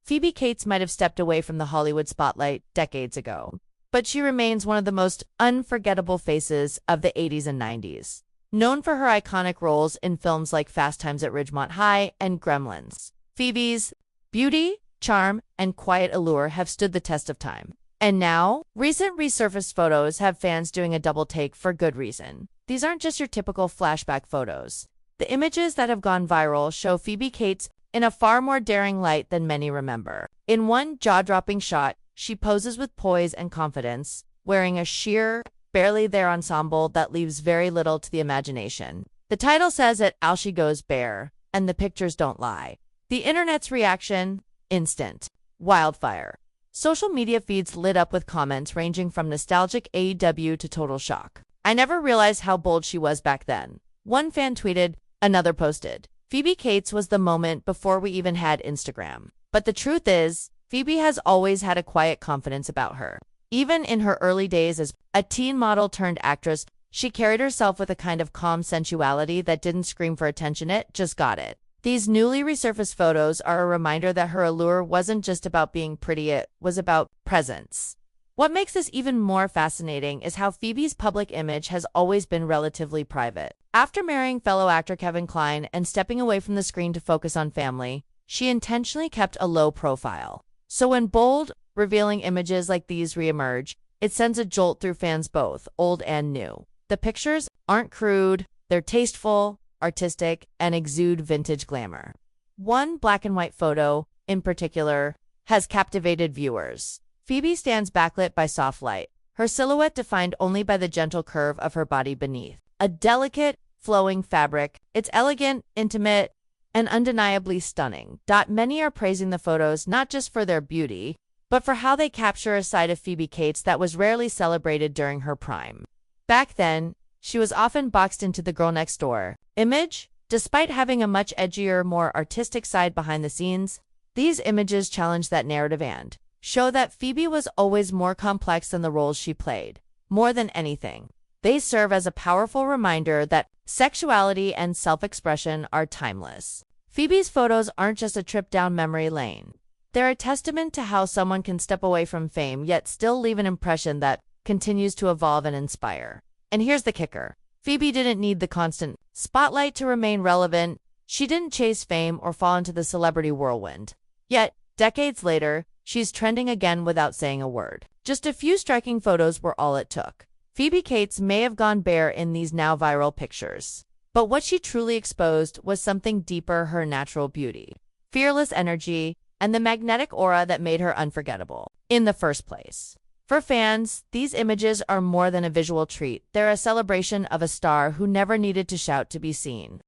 Phoebe Cates might have stepped away from the Hollywood spotlight decades ago, but she remains one of the most unforgettable faces of the 80s and 90s. Known for her iconic roles in films like Fast Times at Ridgemont High and Gremlins, Phoebe's beauty, charm, and quiet allure have stood the test of time. And now, recent resurfaced photos have fans doing a double take for good reason. These aren't just your typical flashback photos. The images that have gone viral show Phoebe Cates in a far more daring light than many remember. In one jaw-dropping shot, she poses with poise and confidence, wearing a sheer, barely there ensemble that leaves very little to the imagination. The title says it, "Out she goes bare," and the pictures don't lie. The internet's reaction? Instant. Wildfire. Social media feeds lit up with comments ranging from nostalgic AEW to total shock. "I never realized how bold she was back then." One fan tweeted, another posted, "Phoebe Cates was the moment before we even had Instagram." But the truth is, Phoebe has always had a quiet confidence about her. Even in her early days as a teen model turned actress, she carried herself with a kind of calm sensuality that didn't scream for attention, it just got it. These newly resurfaced photos are a reminder that her allure wasn't just about being pretty, it was about presence. What makes this even more fascinating is how Phoebe's public image has always been relatively private. After marrying fellow actor Kevin Kline and stepping away from the screen to focus on family, she intentionally kept a low profile. So when bold, revealing images like these reemerge, it sends a jolt through fans both old and new. The pictures aren't crude, they're tasteful, artistic, and exude vintage glamour. One black and white photo, in particular, has captivated viewers. Phoebe stands backlit by soft light, her silhouette defined only by the gentle curve of her body beneath. A delicate, flowing fabric, it's elegant, intimate, and undeniably stunning. Many are praising the photos not just for their beauty, but for how they capture a side of Phoebe Cates that was rarely celebrated during her prime. Back then, she was often boxed into the girl next door image. Despite having a much edgier, more artistic side behind the scenes, these images challenge that narrative and show that Phoebe was always more complex than the roles she played. More than anything, they serve as a powerful reminder that sexuality and self-expression are timeless. Phoebe's photos aren't just a trip down memory lane. They're a testament to how someone can step away from fame yet still leave an impression that continues to evolve and inspire. And here's the kicker. Phoebe didn't need the constant spotlight to remain relevant. She didn't chase fame or fall into the celebrity whirlwind. Yet, decades later, she's trending again without saying a word. Just a few striking photos were all it took. Phoebe Cates may have gone bare in these now viral pictures, but what she truly exposed was something deeper: her natural beauty, fearless energy, and the magnetic aura that made her unforgettable in the first place. For fans, these images are more than a visual treat. They're a celebration of a star who never needed to shout to be seen.